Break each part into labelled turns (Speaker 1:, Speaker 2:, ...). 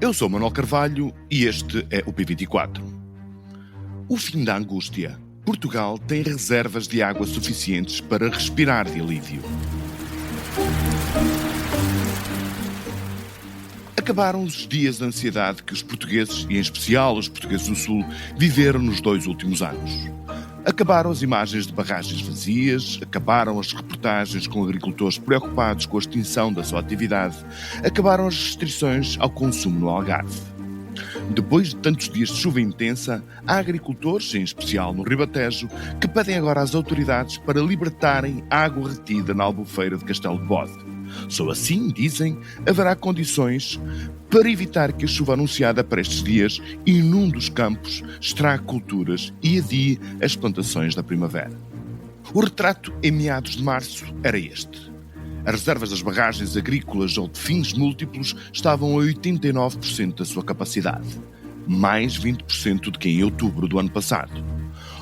Speaker 1: Eu sou Manuel Carvalho e este é o P24. O fim da angústia. Portugal tem reservas de água suficientes para respirar de alívio. Acabaram os dias de ansiedade que os portugueses, e em especial os portugueses do Sul, viveram nos 2 últimos anos. Acabaram as imagens de barragens vazias, acabaram as reportagens com agricultores preocupados com a extinção da sua atividade, acabaram as restrições ao consumo no Algarve. Depois de tantos dias de chuva intensa, há agricultores, em especial no Ribatejo, que pedem agora às autoridades para libertarem a água retida na albufeira de Castelo de Bode. Só assim, dizem, haverá condições para evitar que a chuva anunciada para estes dias inunde os campos, estrague culturas e adie as plantações da primavera. O retrato em meados de março era este. As reservas das barragens agrícolas ou de fins múltiplos estavam a 89% da sua capacidade, mais 20% do que em outubro do ano passado.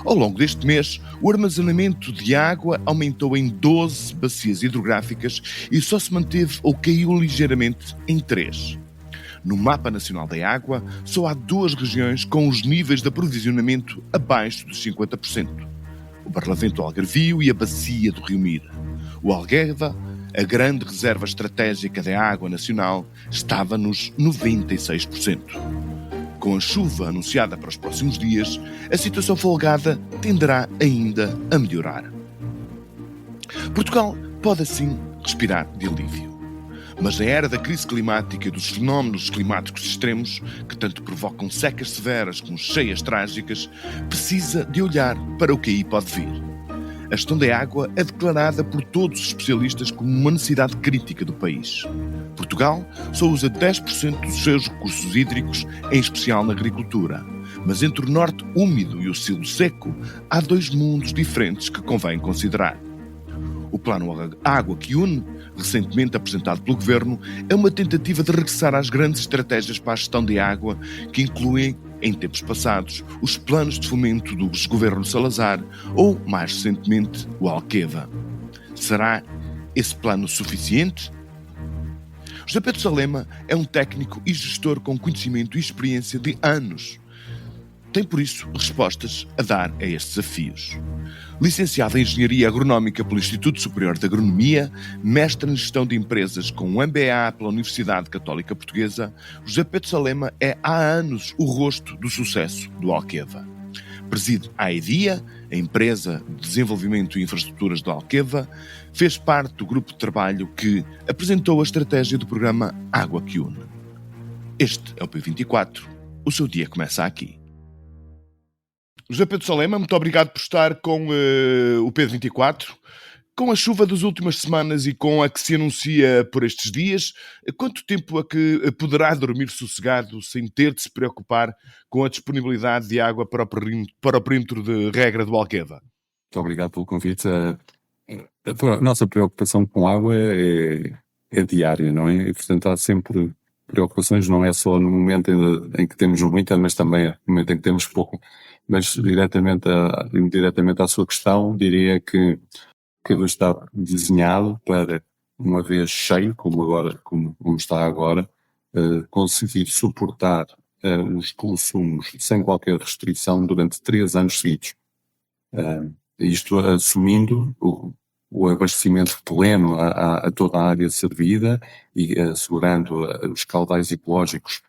Speaker 1: Ao longo deste mês, o armazenamento de água aumentou em 12 bacias hidrográficas e só se manteve ou caiu ligeiramente em 3. No Mapa Nacional da Água, só há 2 regiões com os níveis de aprovisionamento abaixo dos 50%. O Barlavento Algarvio e a Bacia do Rio Mira. O Algueva, a grande reserva estratégica da água nacional, estava nos 96%. Com a chuva anunciada para os próximos dias, a situação folgada tenderá ainda a melhorar. Portugal pode assim respirar de alívio. Mas na era da crise climática e dos fenómenos climáticos extremos, que tanto provocam secas severas como cheias trágicas, precisa de olhar para o que aí pode vir. A gestão da água é declarada por todos os especialistas como uma necessidade crítica do país. Portugal só usa 10% dos seus recursos hídricos, em especial na agricultura. Mas entre o norte úmido e o sul seco, há 2 mundos diferentes que convém considerar. O Plano Água que Une, recentemente apresentado pelo Governo, é uma tentativa de regressar às grandes estratégias para a gestão de água, que incluem, em tempos passados, os planos de fomento dos governos Salazar ou, mais recentemente, o Alqueva. Será esse plano suficiente? José Pedro Salema é um técnico e gestor com conhecimento e experiência de anos. Tem, por isso, respostas a dar a estes desafios. Licenciado em Engenharia Agronómica pelo Instituto Superior de Agronomia, mestre em Gestão de Empresas com um MBA pela Universidade Católica Portuguesa, José Pedro Salema é há anos o rosto do sucesso do Alqueva. Preside a AEDIA, a empresa de desenvolvimento e infraestruturas do Alqueva, fez parte do grupo de trabalho que apresentou a estratégia do programa Água que Une. Este é o P24. O seu dia começa aqui. José Pedro Salema, muito obrigado por estar com o P24. Com a chuva das últimas semanas e com a que se anuncia por estes dias, quanto tempo é que poderá dormir sossegado sem ter de se preocupar com a disponibilidade de água para o perímetro de regra do Alqueva?
Speaker 2: Muito obrigado pelo convite. A nossa preocupação com água é diária, não é? E, portanto, há sempre preocupações, não é só no momento em que temos muita, mas também no momento em que temos pouco. Mas indiretamente à sua questão, diria que está desenhado para, uma vez cheio, como está agora, conseguir suportar os consumos sem qualquer restrição durante 3 anos seguidos. Isto assumindo o abastecimento pleno a toda a área servida e assegurando os caudais ecológicos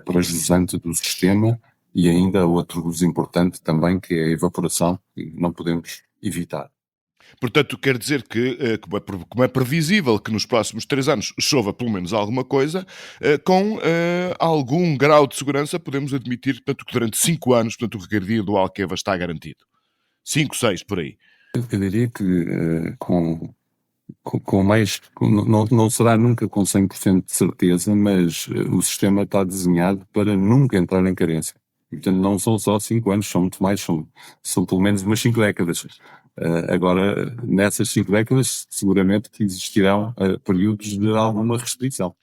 Speaker 2: para jusante do sistema. E ainda outro uso importante também, que é a evaporação, que não podemos evitar.
Speaker 1: Portanto, quer dizer que, como é previsível que nos próximos 3 anos chova pelo menos alguma coisa, com algum grau de segurança podemos admitir, portanto, que durante 5 anos, portanto, o regadio do Alqueva está garantido. 5, 6, por aí.
Speaker 2: Eu diria que com mais, não será nunca com 100% de certeza, mas o sistema está desenhado para nunca entrar em carência. Portanto, não são só 5 anos, são muito mais, são pelo menos umas 5 décadas. Agora, nessas 5 décadas, seguramente que existirão períodos de alguma restrição.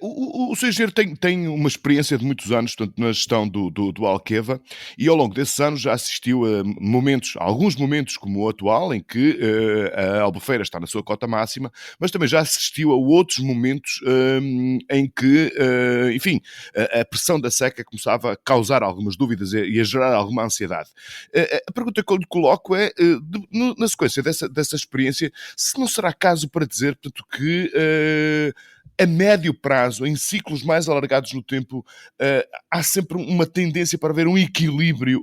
Speaker 1: O Sr. Engenheiro tem uma experiência de muitos anos, portanto, na gestão do Alqueva, e ao longo desses anos já assistiu a alguns momentos como o atual, em que a Albufeira está na sua cota máxima, mas também já assistiu a outros momentos em que, enfim, a pressão da seca começava a causar algumas dúvidas e a gerar alguma ansiedade. A pergunta que eu lhe coloco é, na sequência dessa experiência, se não será caso para dizer, portanto, que a médio prazo, em ciclos mais alargados no tempo, há sempre uma tendência para haver um equilíbrio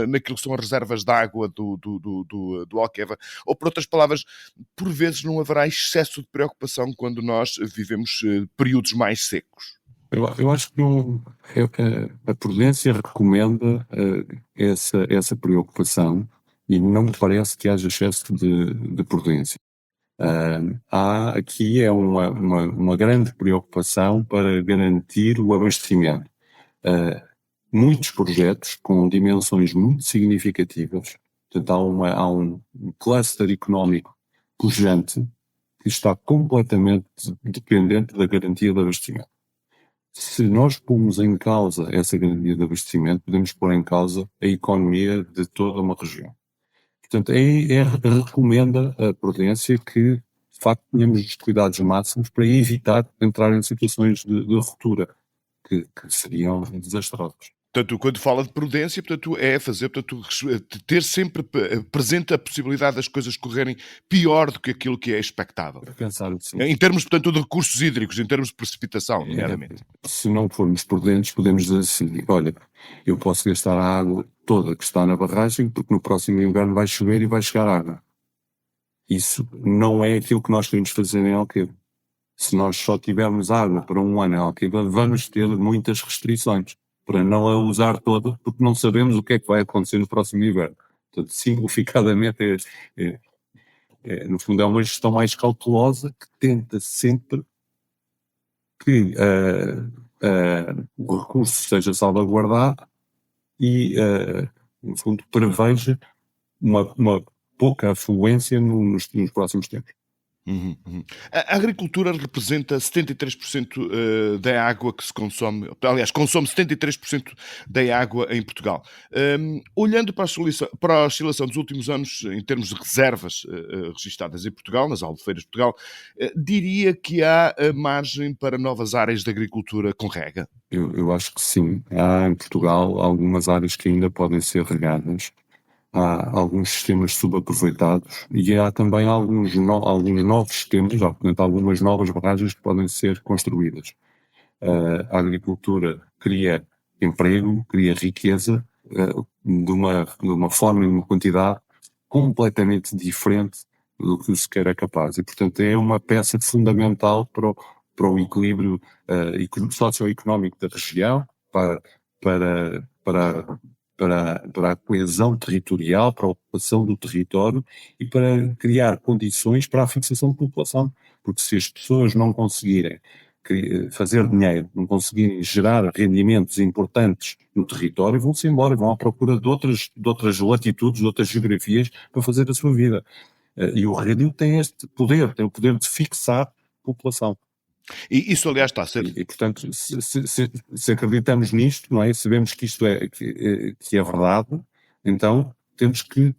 Speaker 1: naquilo que são as reservas de água do Alqueva, ou por outras palavras, por vezes não haverá excesso de preocupação quando nós vivemos períodos mais secos.
Speaker 2: Eu acho que não, a prudência recomenda essa preocupação e não me parece que haja excesso de prudência. Há aqui uma grande preocupação para garantir o abastecimento. Muitos projetos com dimensões muito significativas, portanto há um cluster económico pujante que está completamente dependente da garantia de abastecimento. Se nós pomos em causa essa garantia de abastecimento, podemos pôr em causa a economia de toda uma região. Portanto, recomenda a prudência que, de facto, tenhamos os cuidados máximos para evitar entrar em situações de ruptura que seriam desastrosas.
Speaker 1: Portanto, quando fala de prudência, portanto, é fazer, portanto, ter sempre presente a possibilidade das coisas correrem pior do que aquilo que é expectável.
Speaker 2: Pensar assim.
Speaker 1: Em termos, portanto, de recursos hídricos, em termos de precipitação, nomeadamente.
Speaker 2: Se não formos prudentes, podemos dizer assim, olha, eu posso gastar a água toda que está na barragem, porque no próximo inverno vai chover e vai chegar água. Isso não é aquilo que nós queremos fazer em Alqueva. Se nós só tivermos água para um ano em Alqueva, vamos ter muitas restrições para não a usar toda, porque não sabemos o que é que vai acontecer no próximo inverno. Portanto, simplificadamente, no fundo, é uma gestão mais cautelosa que tenta sempre que o recurso seja salvaguardado e, no fundo, preveja uma pouca afluência nos próximos tempos.
Speaker 1: A agricultura representa 73% da água que se consome, aliás, consome 73% da água em Portugal. Olhando para a oscilação dos últimos anos, em termos de reservas registadas em Portugal, nas albufeiras de Portugal, diria que há margem para novas áreas de agricultura com rega?
Speaker 2: Eu acho que sim. Há em Portugal algumas áreas que ainda podem ser regadas. Há alguns sistemas subaproveitados e há também alguns novos sistemas, portanto, algumas novas barragens que podem ser construídas. A agricultura cria emprego, cria riqueza de uma forma e uma quantidade completamente diferente do que sequer é capaz. E, portanto, é uma peça fundamental para o equilíbrio socioeconómico da região, para a coesão territorial, para a ocupação do território e para criar condições para a fixação de população. Porque se as pessoas não conseguirem fazer dinheiro, não conseguirem gerar rendimentos importantes no território, vão-se embora, vão à procura de outras latitudes, de outras geografias para fazer a sua vida. E o regadío tem o poder de fixar população.
Speaker 1: E isso, aliás, está a ser...
Speaker 2: E portanto, se acreditamos nisto, não é? Se vemos que isto que é verdade, então temos que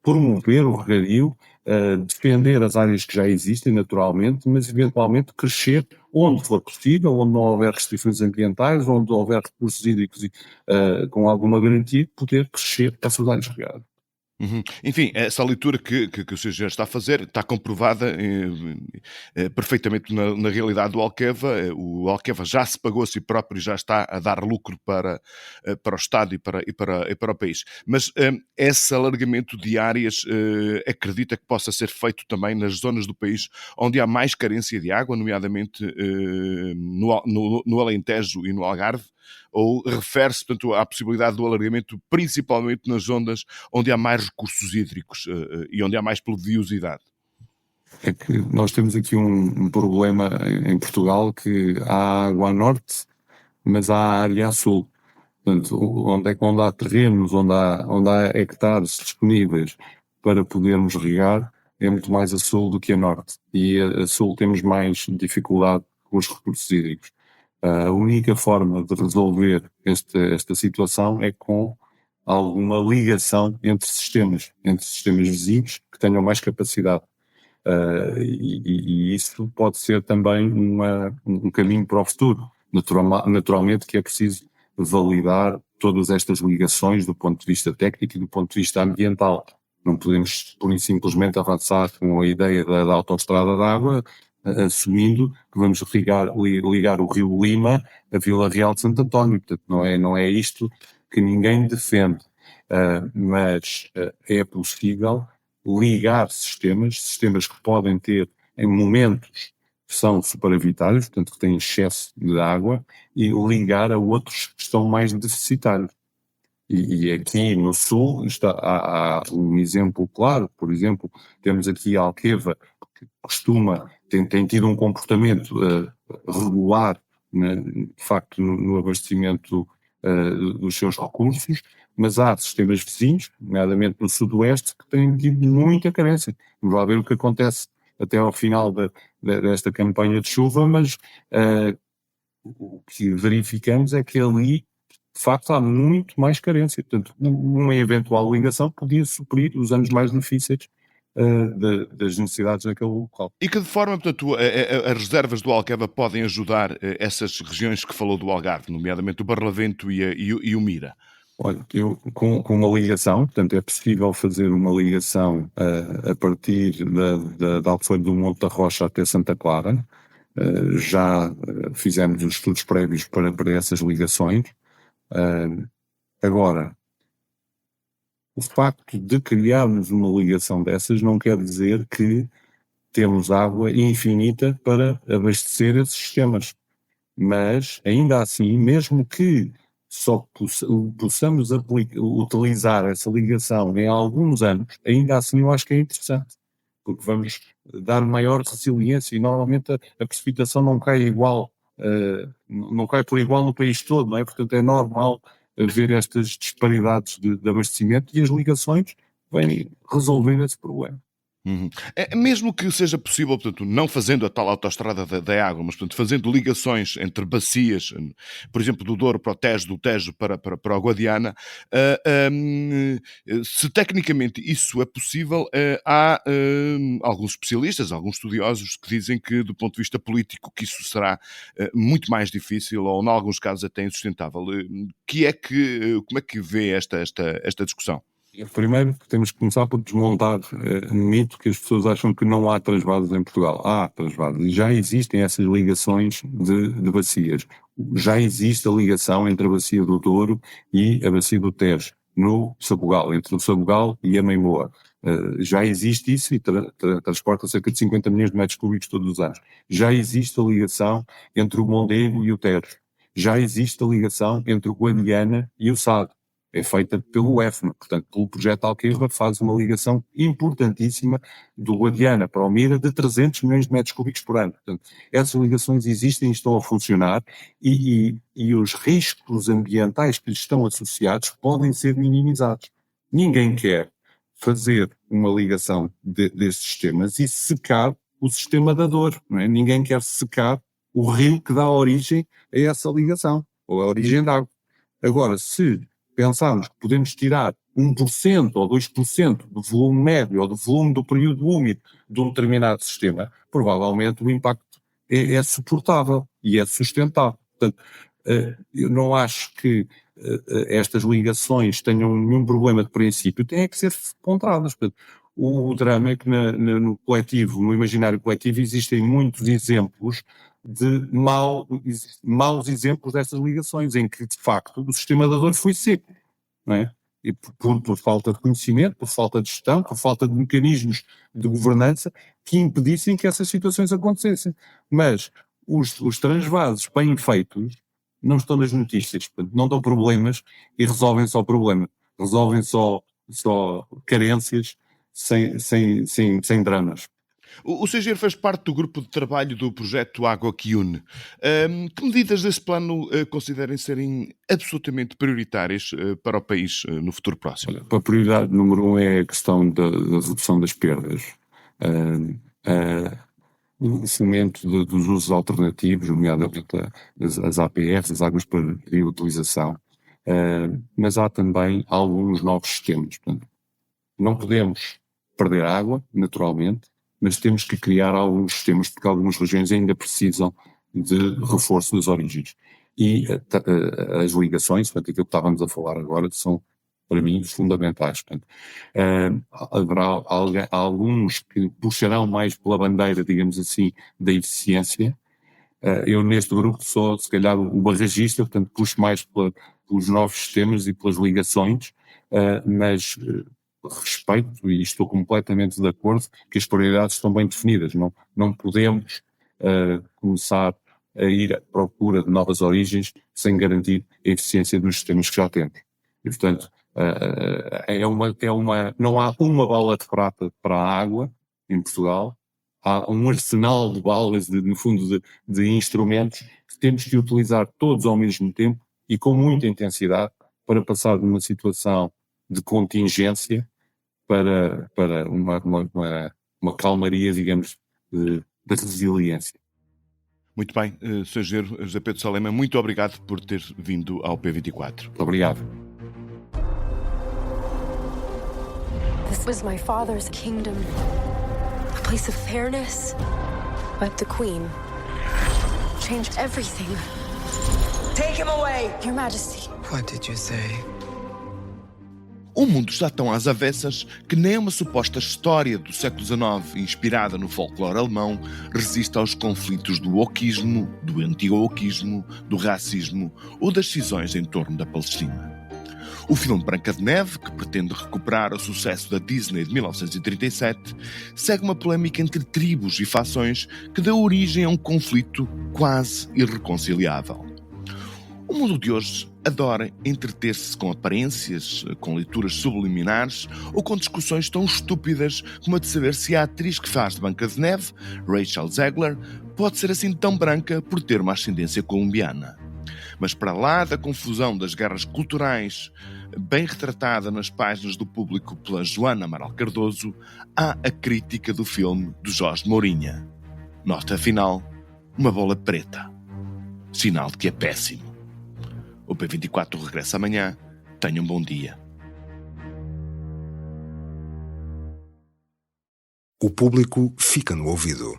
Speaker 2: promover o regadio, defender as áreas que já existem naturalmente, mas eventualmente crescer onde for possível, onde não houver restrições ambientais, onde houver recursos hídricos com alguma garantia, poder crescer essas áreas regadas.
Speaker 1: Enfim, essa leitura que o Sr. Engenheiro está a fazer está comprovada perfeitamente na realidade do Alqueva. O Alqueva já se pagou a si próprio e já está a dar lucro para o Estado e para o país. Mas esse alargamento de áreas acredita que possa ser feito também nas zonas do país onde há mais carência de água, nomeadamente no Alentejo e no Algarve? Ou refere-se, portanto, à possibilidade do alargamento principalmente nas zonas onde há mais recursos hídricos e onde há mais pluviosidade?
Speaker 2: É que nós temos aqui um problema em Portugal, que há água a norte, mas há área a sul. Portanto, onde há terrenos, onde há hectares disponíveis para podermos regar, é muito mais a sul do que a norte. E a sul temos mais dificuldade com os recursos hídricos. A única forma de resolver esta situação é com alguma ligação entre sistemas vizinhos que tenham mais capacidade. E isso pode ser também um caminho para o futuro. Naturalmente que é preciso validar todas estas ligações do ponto de vista técnico e do ponto de vista ambiental. Não podemos, por simplesmente, avançar com a ideia da autoestrada de água, assumindo que vamos ligar o Rio Lima a Vila Real de Santo António. Portanto, não é isto que ninguém defende. Mas é possível ligar sistemas que podem ter, em momentos que são superavitários, portanto que têm excesso de água, e ligar a outros que estão mais deficitários. E aqui no Sul há um exemplo claro. Por exemplo, temos aqui a Alqueva, que tem tido um comportamento regular, né, de facto, no abastecimento dos seus recursos, mas há sistemas vizinhos, nomeadamente no Sudoeste, que têm tido muita carência. Vamos lá ver o que acontece até ao final desta campanha de chuva, mas o que verificamos é que ali, de facto, há muito mais carência. Portanto, uma eventual ligação podia suprir os anos mais difíceis das necessidades daquele local.
Speaker 1: E que de forma, portanto, as reservas do Alqueva podem ajudar essas regiões que falou do Algarve, nomeadamente o Barlavento e o Mira?
Speaker 2: Olha, com uma ligação, portanto, é possível fazer uma ligação a partir da Albufeira do Monte da Rocha até Santa Clara. Já fizemos os estudos prévios para essas ligações. Agora, o facto de criarmos uma ligação dessas não quer dizer que temos água infinita para abastecer esses sistemas. Mas, ainda assim, mesmo que só possamos utilizar essa ligação em alguns anos, ainda assim eu acho que é interessante, porque vamos dar maior resiliência e normalmente a precipitação não cai igual, não cai por igual no país todo, não é? Portanto, é normal haver estas disparidades de abastecimento, e as ligações vêm resolver esse problema.
Speaker 1: Uhum. Mesmo que seja possível, portanto, não fazendo a tal autoestrada da água, mas, portanto, fazendo ligações entre bacias, por exemplo, do Douro para o Tejo, do Tejo para o Guadiana, se tecnicamente isso é possível, há alguns especialistas, alguns estudiosos que dizem que, do ponto de vista político, que isso será muito mais difícil ou, em alguns casos, até insustentável. Como é que vê esta discussão?
Speaker 2: Primeiro temos que começar por desmontar o mito que as pessoas acham que não há transvases em Portugal. Há transvases. Já existem essas ligações de bacias. Já existe a ligação entre a bacia do Douro e a bacia do Tejo, no Sabugal, entre o Sabugal e a Meimoa. Já existe isso e transporta cerca de 50 milhões de metros cúbicos todos os anos. Já existe a ligação entre o Mondego e o Tejo. Já existe a ligação entre o Guadiana e o Sado. É feita pelo EFMA, portanto, pelo projeto Alqueva, faz uma ligação importantíssima do Guadiana para o Mira de 300 milhões de metros cúbicos por ano. Portanto, essas ligações existem e estão a funcionar, e os riscos ambientais que lhes estão associados podem ser minimizados. Ninguém quer fazer uma ligação destes sistemas e secar o sistema da dor, não é? Ninguém quer secar o rio que dá origem a essa ligação, ou a origem da água. Agora, se pensarmos que podemos tirar 1% ou 2% do volume médio ou do volume do período úmido de um determinado sistema, provavelmente o impacto é suportável e é sustentável. Portanto, eu não acho que estas ligações tenham nenhum problema de princípio, têm que ser ponderadas. Portanto, o drama é que no coletivo, no imaginário coletivo, existem muitos exemplos de maus exemplos dessas ligações, em que, de facto, o sistema da dor foi seco, não é? E por falta de conhecimento, por falta de gestão, por falta de mecanismos de governança que impedissem que essas situações acontecessem. Mas os transvases bem feitos não estão nas notícias, portanto, não dão problemas e resolvem só problemas. Resolvem só carências sem dramas.
Speaker 1: O Segeiro fez parte do grupo de trabalho do projeto Água que Une. Que medidas desse plano considerem serem absolutamente prioritárias para o país no futuro próximo?
Speaker 2: Olha, a prioridade número um é a questão da redução das perdas. O fomento dos usos alternativos, nomeadamente as APRs, as águas para reutilização. Mas há também alguns novos sistemas. Portanto, não podemos perder água, naturalmente, mas temos que criar alguns sistemas, porque algumas regiões ainda precisam de reforço das origens. E as ligações, portanto, aquilo que estávamos a falar agora, são, para mim, fundamentais. Portanto, haverá alguns que puxarão mais pela bandeira, digamos assim, da eficiência. Eu, neste grupo, sou, se calhar, o barragista, portanto, puxo mais pelos novos sistemas e pelas ligações, mas respeito e estou completamente de acordo que as prioridades estão bem definidas. Não podemos começar a ir à procura de novas origens sem garantir a eficiência dos sistemas que já temos. E, portanto, não há uma bala de prata para a água em Portugal. Há um arsenal de balas, no fundo, de instrumentos que temos que utilizar todos ao mesmo tempo e com muita intensidade para passar de uma situação de contingência para uma calmaria, digamos, de resiliência.
Speaker 1: Muito bem, Sr. Engenheiro José Pedro Salema, muito obrigado por ter vindo ao P24.
Speaker 2: Muito obrigado.
Speaker 3: This was my father's kingdom, a place of fairness, but the Queen changed everything.
Speaker 4: Take him away!
Speaker 3: Your Majesty.
Speaker 4: What did you say?
Speaker 1: O mundo está tão às avessas que nem uma suposta história do século XIX, inspirada no folclore alemão, resiste aos conflitos do wokismo, do anti-wokismo, do racismo ou das cisões em torno da Palestina. O filme Branca de Neve, que pretende recuperar o sucesso da Disney de 1937, segue uma polémica entre tribos e fações que dá origem a um conflito quase irreconciliável. O mundo de hoje adora entreter-se com aparências, com leituras subliminares ou com discussões tão estúpidas como a de saber se a atriz que faz de Branca de Neve, Rachel Zegler, pode ser assim tão branca por ter uma ascendência colombiana. Mas para lá da confusão das guerras culturais, bem retratada nas páginas do Público pela Joana Amaral Cardoso, há a crítica do filme do Jorge Mourinha. Nota final, uma bola preta. Sinal de que é péssimo. O P24 regressa amanhã. Tenham um bom dia.
Speaker 5: O Público fica no ouvido.